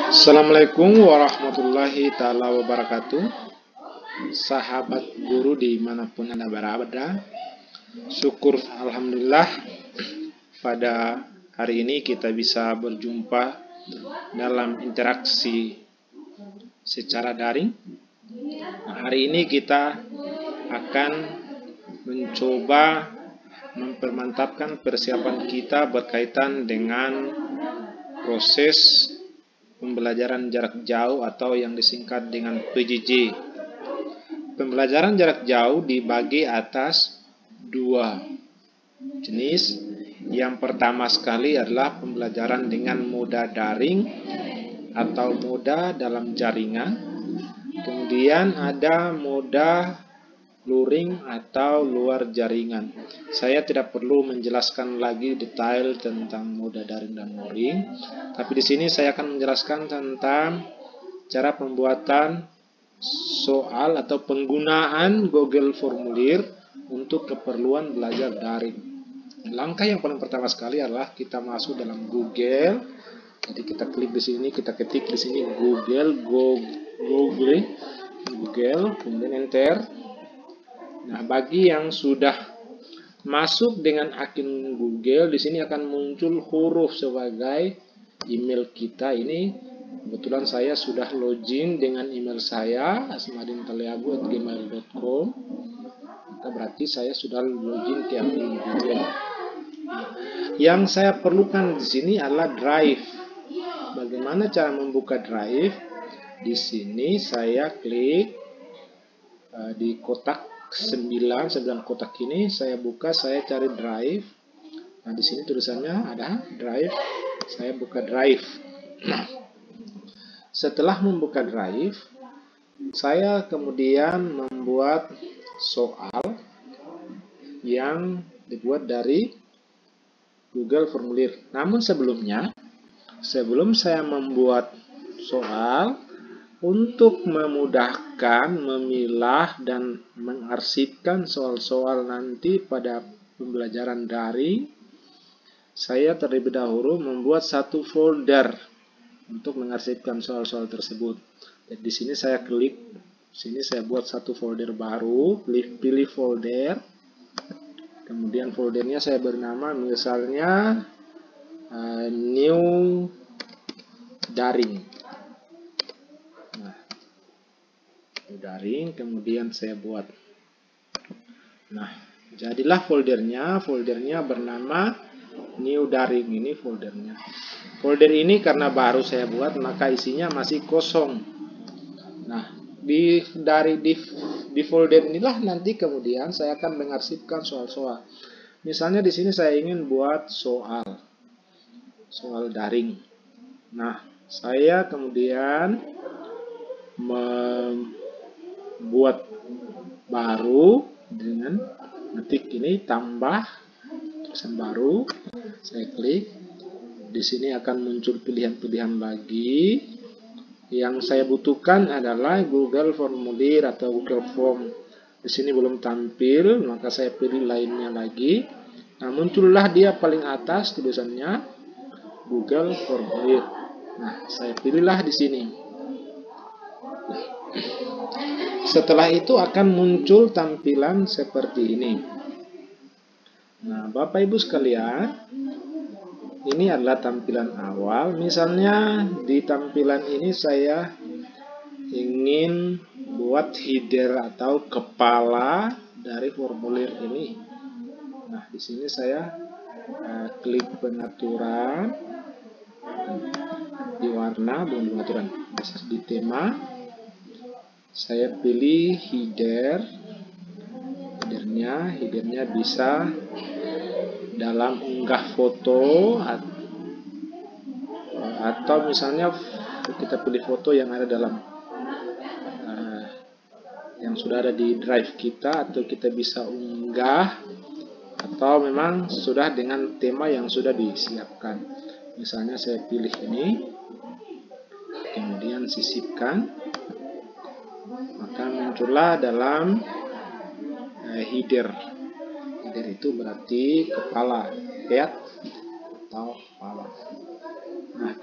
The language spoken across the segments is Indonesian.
Assalamualaikum warahmatullahi taala wabarakatuh. Sahabat guru dimanapun Anda berada, syukur alhamdulillah pada hari ini kita bisa berjumpa dalam interaksi secara daring. Hari ini kita akan mencoba mempermantapkan persiapan kita berkaitan dengan proses pembelajaran jarak jauh atau yang disingkat dengan PJJ. Pembelajaran jarak jauh dibagi atas dua jenis. Yang pertama sekali adalah pembelajaran dengan moda daring atau moda dalam jaringan. Kemudian ada moda luring atau luar jaringan. Saya tidak perlu menjelaskan lagi detail tentang moda daring dan luring, tapi di sini saya akan menjelaskan tentang cara pembuatan soal atau penggunaan Google Formulir untuk keperluan belajar daring. Langkah yang paling pertama sekali adalah kita masuk dalam Google. Jadi kita klik di sini, kita ketik di sini Google, kemudian enter. Nah, bagi yang sudah masuk dengan akun Google, di sini akan muncul huruf sebagai email kita. Ini kebetulan saya sudah login dengan email saya asmadintaliabu@gmail.com. Maka berarti saya sudah login ke akun Google. Yang saya perlukan di sini adalah Drive. Bagaimana cara membuka Drive? Di sini saya klik di kotak 9 kotak ini, saya buka, saya cari Drive. Nah, di sini tulisannya ada Drive. Saya buka Drive. Nah, setelah membuka Drive, saya kemudian membuat soal yang dibuat dari Google Formulir. Namun sebelum saya membuat soal, untuk memudahkan memilah dan mengarsipkan soal-soal nanti pada pembelajaran daring, saya terlebih dahulu membuat satu folder untuk mengarsipkan soal-soal tersebut. Jadi di sini saya klik, sini saya buat satu folder baru, pilih folder, kemudian foldernya saya beri nama misalnya new daring. Daring, kemudian saya buat. Nah, jadilah foldernya bernama new daring. Ini foldernya. Folder ini karena baru saya buat, maka isinya masih kosong. Nah, di folder inilah nanti kemudian saya akan mengarsipkan soal-soal. Misalnya di sini saya ingin buat soal daring. Nah, saya kemudian membuat baru dengan ngetik ini tambah tulisan baru, saya klik. Di sini akan muncul pilihan-pilihan lagi. Yang saya butuhkan adalah Google Formulir atau Google Form. Di sini belum tampil, maka saya pilih lainnya lagi. Nah, muncullah dia paling atas tulisannya Google Formulir. Nah, saya pilihlah di sini. Setelah itu akan muncul tampilan seperti ini. Nah, Bapak Ibu sekalian, ini adalah tampilan awal. Misalnya di tampilan ini saya ingin buat header atau kepala dari formulir ini. Nah, di sini saya klik pengaturan di warna, belum pengaturan, di tema. Saya pilih headernya bisa dalam unggah foto atau misalnya kita pilih foto yang ada dalam yang sudah ada di drive kita, atau kita bisa unggah atau memang sudah dengan tema yang sudah disiapkan. Misalnya saya pilih ini, kemudian sisipkan, maka muncullah dalam header. Header itu berarti kepala, head atau kepala.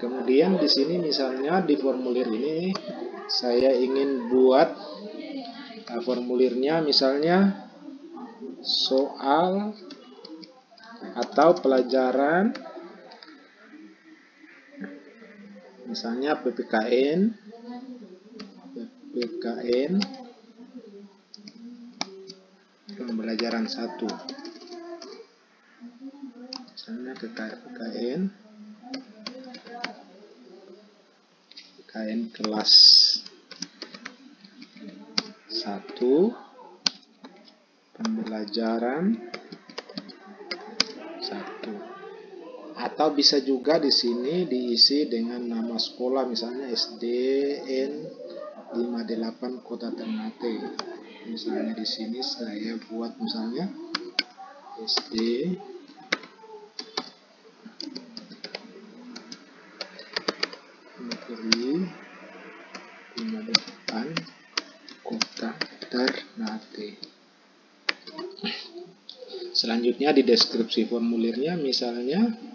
Kemudian di sini misalnya di formulir ini saya ingin buat formulirnya misalnya soal atau pelajaran misalnya PPKN pembelajaran 1, misalnya PPKN kelas 1 pembelajaran 1. Atau bisa juga di sini diisi dengan nama sekolah, misalnya SDN 58 Kota Ternate. Misalnya di sini saya buat misalnya SD Negeri 58 Kota Ternate. Selanjutnya di deskripsi formulirnya misalnya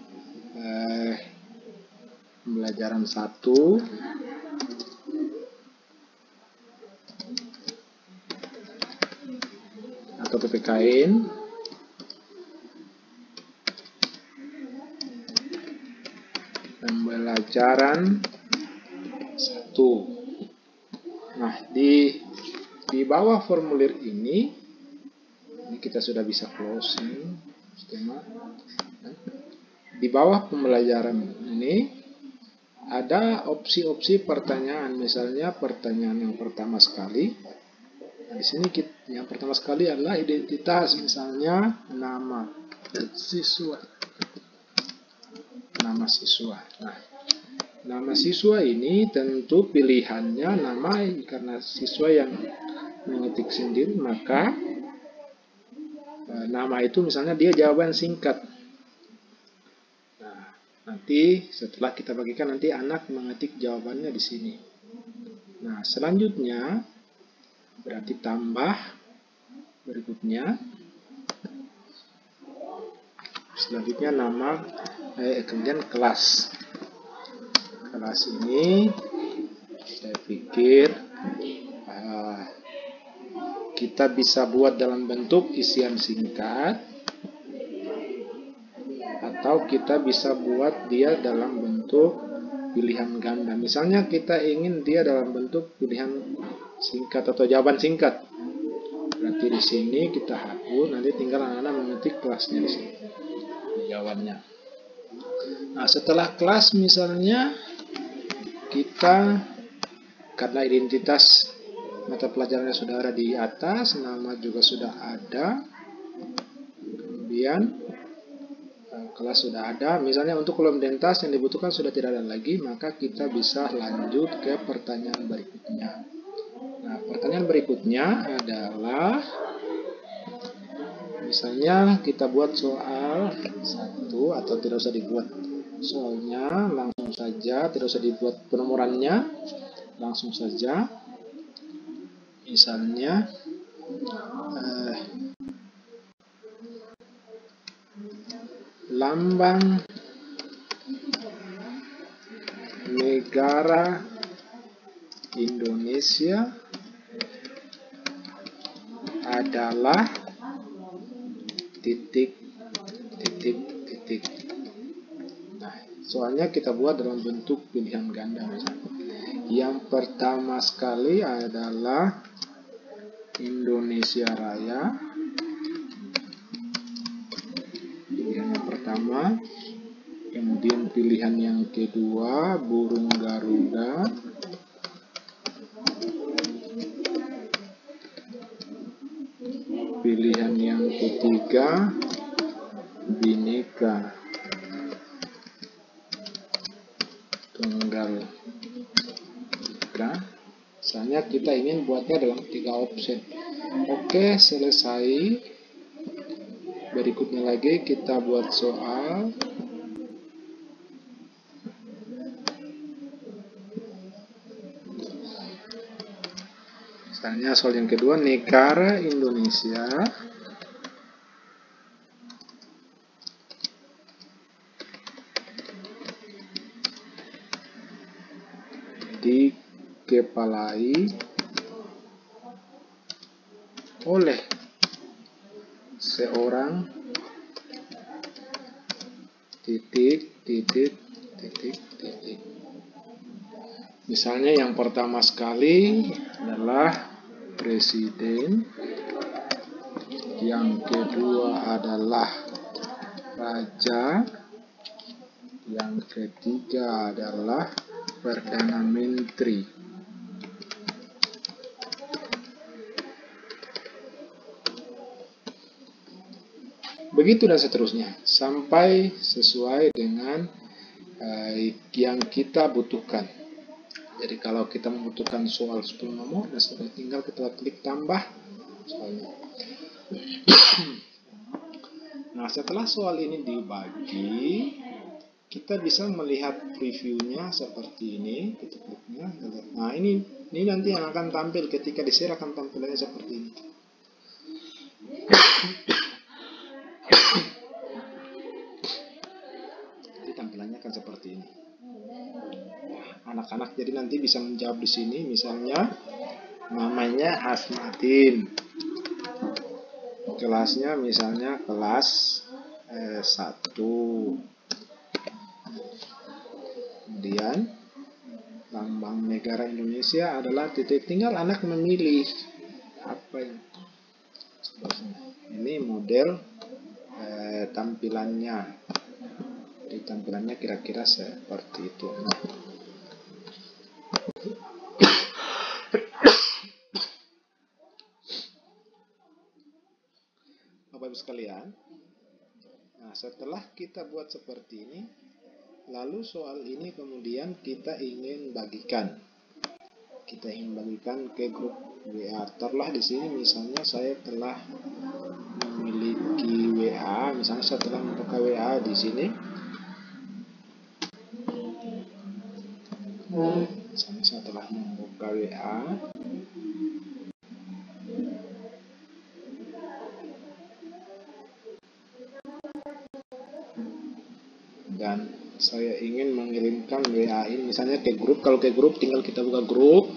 pembelajaran 1 atau PPKN pembelajaran 1. Nah, di bawah formulir ini kita sudah bisa closing skema. Di bawah pembelajaran ini ada opsi-opsi pertanyaan, misalnya pertanyaan yang pertama sekali. Nah, di sini yang pertama sekali adalah identitas, misalnya nama siswa. Nama siswa. Nah, nama siswa ini tentu pilihannya nama, karena siswa yang mengetik sendiri, maka nama itu misalnya dia jawaban singkat. Nah, nanti setelah kita bagikan nanti anak mengetik jawabannya di sini. Nah, selanjutnya berarti tambah berikutnya. Selanjutnya nama kemudian kelas. Kelas ini saya pikir kita bisa buat dalam bentuk isian singkat, atau kita bisa buat dia dalam bentuk pilihan ganda. Misalnya kita ingin dia dalam bentuk pilihan singkat atau jawaban singkat. Berarti di sini kita hapus, nanti tinggal anak-anak mengetik kelasnya di sini, jawabannya. Nah, setelah kelas misalnya kita, karena identitas mata pelajarannya sudah ada di atas, nama juga sudah ada, kemudian kelas sudah ada. Misalnya untuk kolom identitas yang dibutuhkan sudah tidak ada lagi, maka kita bisa lanjut ke pertanyaan berikutnya. Nah, pertanyaan berikutnya adalah misalnya kita buat soal 1, atau tidak usah dibuat soalnya, langsung saja, tidak usah dibuat penomorannya, langsung saja. Misalnya lambang negara Indonesia adalah titik. Nah, soalnya kita buat dalam bentuk pilihan ganda. Yang pertama sekali adalah Indonesia Raya. Pilihan yang pertama. Kemudian pilihan yang kedua burung Garuda. Pilihan yang ketiga Bhinneka Tunggal Ika. Misalnya kita ingin buatnya dalam 3 opsi. Oke, selesai. Berikutnya lagi kita buat soal. Misalnya soal yang kedua, negara Indonesia dikepalai oleh seorang titik. Misalnya yang pertama sekali adalah presiden, yang kedua adalah raja, yang ketiga adalah perdana menteri. Begitu dan seterusnya sampai sesuai dengan yang kita butuhkan. Jadi kalau kita membutuhkan soal 10 nomor, dan tinggal kita klik tambah soalnya. Nah, setelah soal ini dibagi, kita bisa melihat previewnya seperti ini. Kita kliknya. Nah, ini nanti yang akan tampil ketika di-share, akan tampilannya seperti ini. Jadi tampilannya akan seperti ini. Anak-anak jadi nanti bisa menjawab di sini, misalnya namanya Asmadin, kelasnya misalnya kelas 1, kemudian lambang negara Indonesia adalah titik, tinggal anak memilih apa yang ini model tampilannya. Jadi tampilannya kira-kira seperti itu. Bapak Ibu sekalian, nah setelah kita buat seperti ini, lalu soal ini kemudian kita ingin bagikan. Kita ingin bagikan ke grup WA. Taruhlah di sini misalnya saya telah memiliki WA, misalnya saya telah membuka WA di sini. Misalnya saya telah membuka WA. Dan saya ingin mengirimkan WA ini misalnya ke grup. Kalau ke grup tinggal kita buka grup.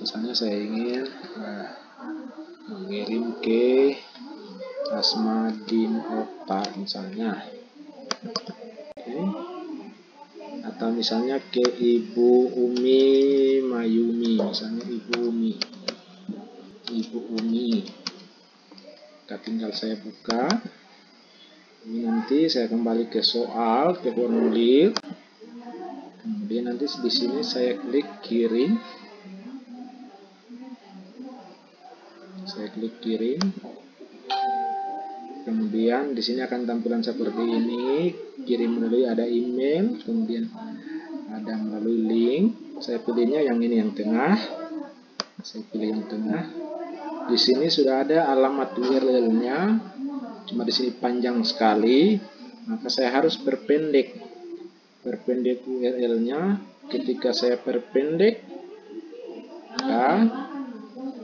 Misalnya saya ingin mengirim ke Asmadin Okta misalnya. Atau misalnya ke Ibu Umi Mayumi, misalnya Ibu Umi. Tinggal saya buka. Ini nanti saya kembali ke soal, ke formulir. Kemudian nanti di sini saya klik kirim. Kemudian di sini akan tampilan seperti ini. Kirim melalui ada email, kemudian ada melalui link. Saya pilihnya yang ini, yang tengah. Saya pilih yang tengah. Di sini sudah ada alamat URL-nya. Cuma di sini panjang sekali, maka saya harus perpendek URL-nya. Ketika saya perpendek, maka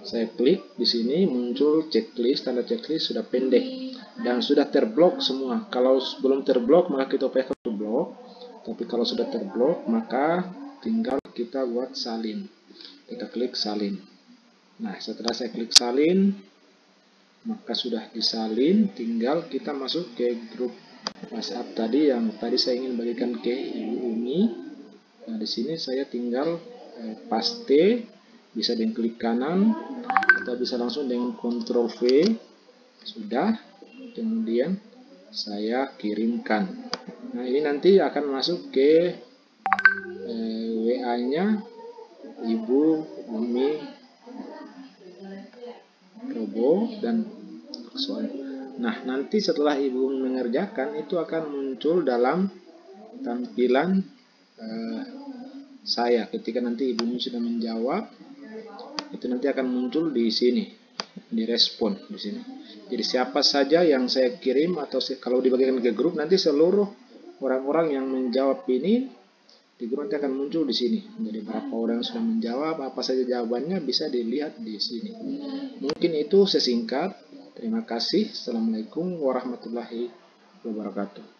saya klik di sini muncul checklist, tanda checklist sudah pendek dan sudah terblok semua. Kalau belum terblok maka kita pakai blok, tapi kalau sudah terblok maka tinggal kita buat salin. Kita klik salin. Nah, setelah saya klik salin, maka sudah disalin, tinggal kita masuk ke grup WhatsApp tadi yang tadi saya ingin bagikan ke Ibu Umi. Nah, di sini saya tinggal paste, bisa dengan klik kanan atau bisa langsung dengan Ctrl V. Sudah, kemudian saya kirimkan. Nah, ini nanti akan masuk ke WA-nya Ibu Umi Robo dan soal. Nah, nanti setelah Ibu mengerjakan itu akan muncul dalam tampilan saya. Ketika nanti Ibu sudah menjawab, itu nanti akan muncul di sini, di respon di sini. Jadi siapa saja yang saya kirim atau kalau dibagikan ke grup, nanti seluruh orang-orang yang menjawab ini di grup nanti akan muncul di sini. Jadi berapa orang sudah menjawab, apa saja jawabannya bisa dilihat di sini. Mungkin itu sesingkat. Terima kasih. Assalamualaikum warahmatullahi wabarakatuh.